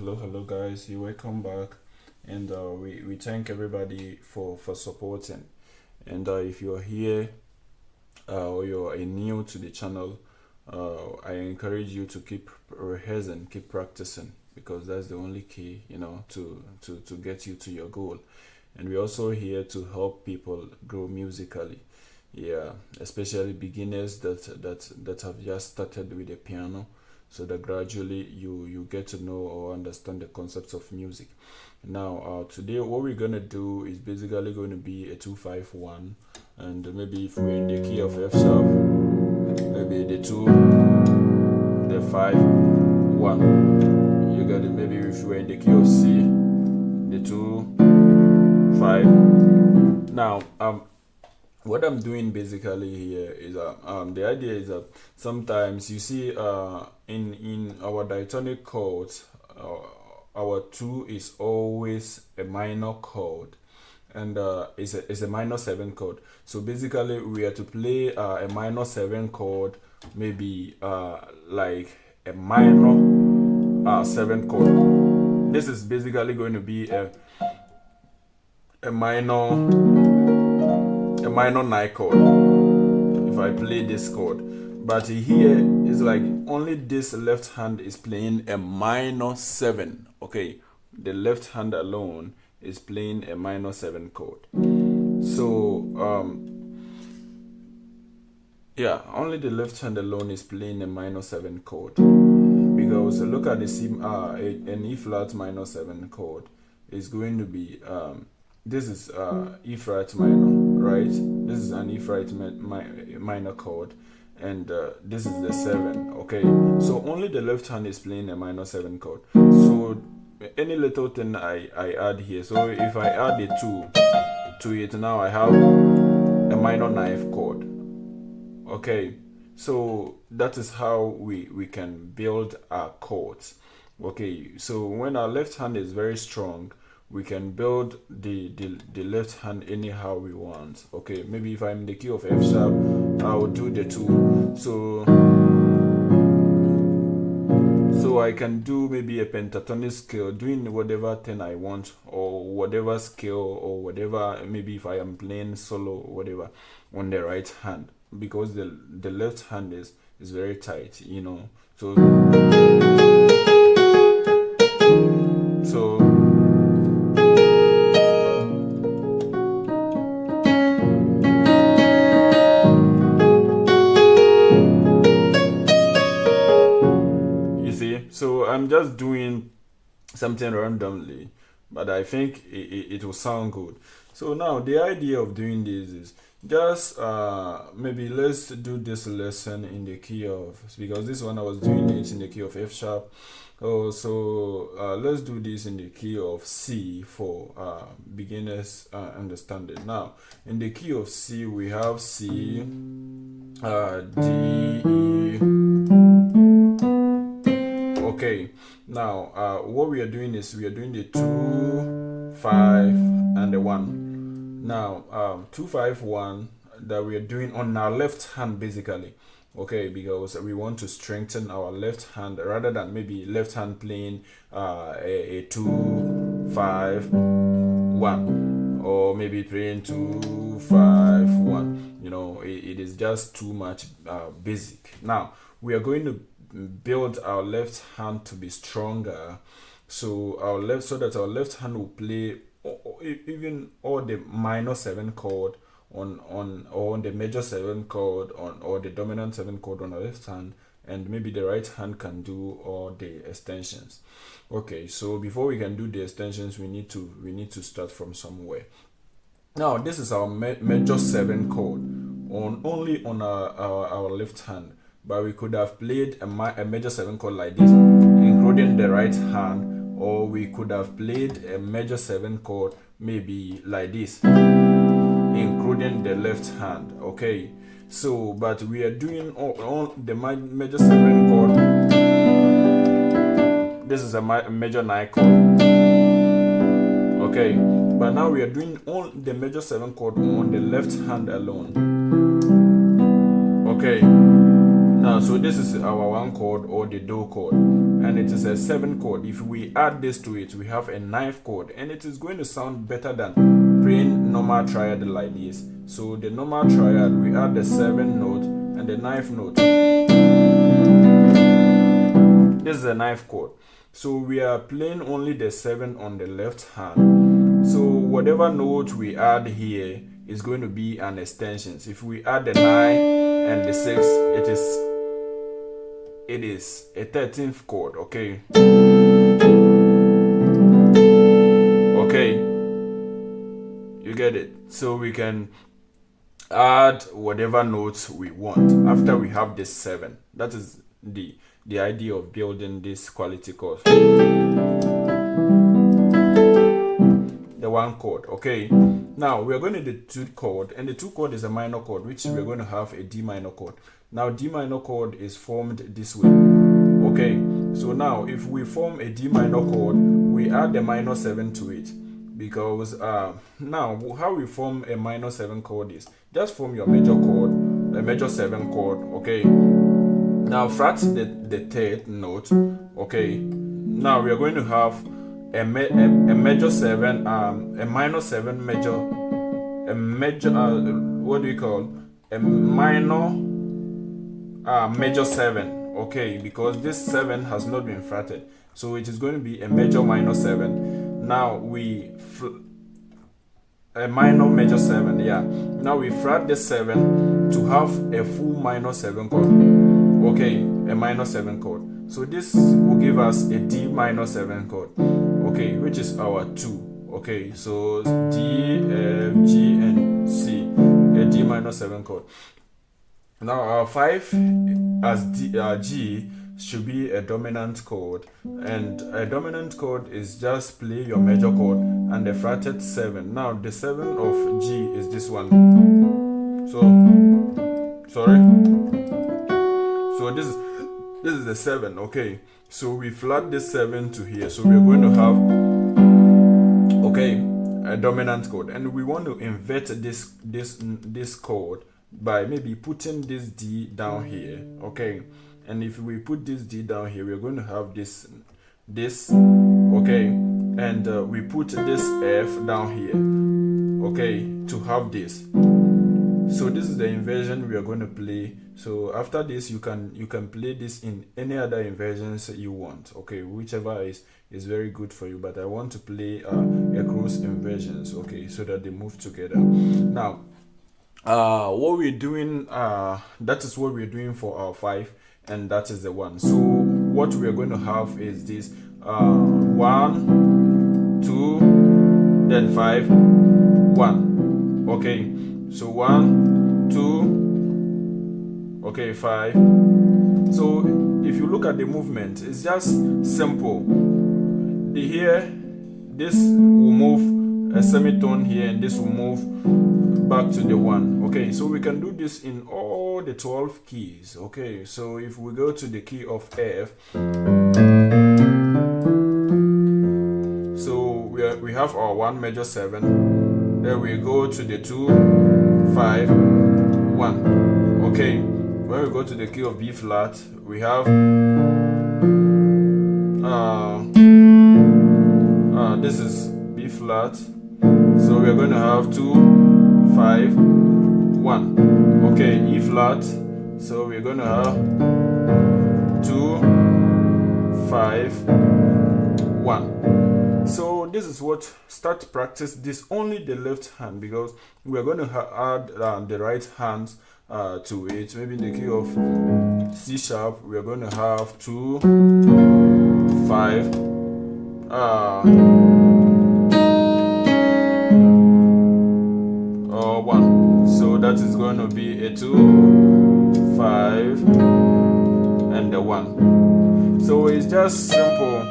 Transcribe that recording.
hello, guys. You welcome back, and we thank everybody for supporting. And if you're here or you're new to the channel, I encourage you to keep rehearsing, keep practicing, because that's the only key, to get you to your goal. And we're also here to help people grow musically. Yeah, especially beginners that have just started with the piano, so that gradually you get to know or understand the concepts of music. Now, today what we're gonna do is basically going to be a 2-5-1, and maybe if we're in the key of F sharp, maybe the 2, the 5, 1. You got it. Maybe if we're in the key of C, the 2, 5. Now, what I'm doing basically here is the idea is that sometimes you see in our diatonic chords, our 2 is always a minor chord, and it's a minor 7 chord. So basically we are to play a minor 7 chord, maybe like a minor 7 chord. This is basically going to be a minor 9 chord if I play this chord. But here is like only this left hand is playing a minor 7. Okay, the left hand alone is playing a minor 7 chord. So yeah, only the left hand alone is playing a minor 7 chord, because look at the C, an E flat minor 7 chord is going to be this is E flat minor, right? This is an E flat minor chord, and this is the 7. Okay, so only the left hand is playing a minor 7 chord. So any little thing I add here, so if I add the 2 to it, now I have a minor 9 chord. Okay, so that is how we can build our chords. Okay, so when our left hand is very strong, we can build the left hand anyhow we want. Okay, maybe if I'm in the key of F sharp, I'll do the 2. So I can do maybe a pentatonic scale, doing whatever thing I want, or whatever scale, or whatever, maybe if I am playing solo or whatever on the right hand, because the left hand is very tight, so so I'm just doing something randomly, but I think it will sound good. So now the idea of doing this is just maybe let's do this lesson in the key of, because this one I was doing it in the key of F sharp. So let's do this in the key of C for beginners understanding. Now in the key of C we have C, D, E. Okay, now what we are doing is we are doing the 2, 5, and the 1. Now 2, 5, 1 that we are doing on our left hand basically. Okay, because we want to strengthen our left hand rather than maybe left hand playing a 2, 5, 1, or maybe playing 2, 5, 1. It is just too much basic. Now we are going to build our left hand to be stronger, so that our left hand will play even all the minor 7 chord on the major 7 chord or the dominant 7 chord on the left hand, and maybe the right hand can do all the extensions. Okay, so before we can do the extensions, we need to start from somewhere. Now this is our major 7 chord only on our left hand, but we could have played a major 7 chord like this, including the right hand, or we could have played a major 7 chord maybe like this, including the left hand. Okay, so but we are doing all the major 7 chord. This is a major 9 chord. Okay, but now we are doing all the major 7 chord on the left hand alone. Okay, now so this is our 1 chord, or the do chord, and it is a 7 chord. If we add this to it, we have a 9th chord, and it is going to sound better than playing normal triad like this. So the normal triad, we add the 7th note and the 9th note. This is the 9th chord. So we are playing only the 7 on the left hand. So whatever note we add here is going to be an extension. If we add the 9 and the 6, it is a 13th chord. Okay. Okay. You get it? So we can add whatever notes we want after we have this 7. That is the idea of building this quality chord. The 1 chord. Okay. Now we are going to the 2 chord, and the 2 chord is a minor chord, which we are going to have a D minor chord. Now D minor chord is formed this way. Okay. So now if we form a D minor chord, we add the minor 7 to it. Because now how we form a minor 7 chord is just form your major chord, a major 7 chord. Okay. Now fret the 3rd note. Okay. Now we are going to have a major 7, a minor 7 major, a major what do you call, a minor major 7. Okay, because this 7 has not been fretted, so it is going to be a major minor 7. Now we a minor major 7. Yeah. Now we fret the 7 to have a full minor 7 chord. Okay, a minor 7 chord. So this will give us a D minor 7 chord. Okay, which is our 2. Okay, so D, F, G, and C, a D minor 7 chord. Now our 5 as G should be a dominant chord, and a dominant chord is just play your major chord and the fretted 7. Now the 7 of G is this one. So this is the 7. Okay, so we flat this 7 to here, so we're going to have, okay, a dominant chord, and we want to invert this chord by maybe putting this D down here. Okay, and if we put this D down here, we're going to have this, okay, and we put this F down here, okay, to have this. So this is the inversion we are going to play. So after this, you can play this in any other inversions you want. Okay, whichever is very good for you. But I want to play a cross inversions. Okay, so that they move together. Now, what we're doing, that is what we're doing for our 5, and that is the 1. So what we are going to have is this 1, 2, then 5, 1. Okay. So 1, 2, okay, 5. So if you look at the movement, it's just simple. Here, this will move a semitone here, and this will move back to the 1. Okay, so we can do this in all the 12 keys. Okay, so if we go to the key of F, so we have our 1 major 7. Then we go to the 2, 5, 1. Okay, when we go to the key of B flat, we have this is B flat, so we are going to have 2, 5, 1. Okay, E flat, so we're going to have 2, 5, 1. So this is what, start practice this only the left hand, because we are going to add the right hand to it. Maybe in the key of C sharp, we are going to have 2, 5, 1. So that is going to be a 2, 5, and a 1. So it's just simple.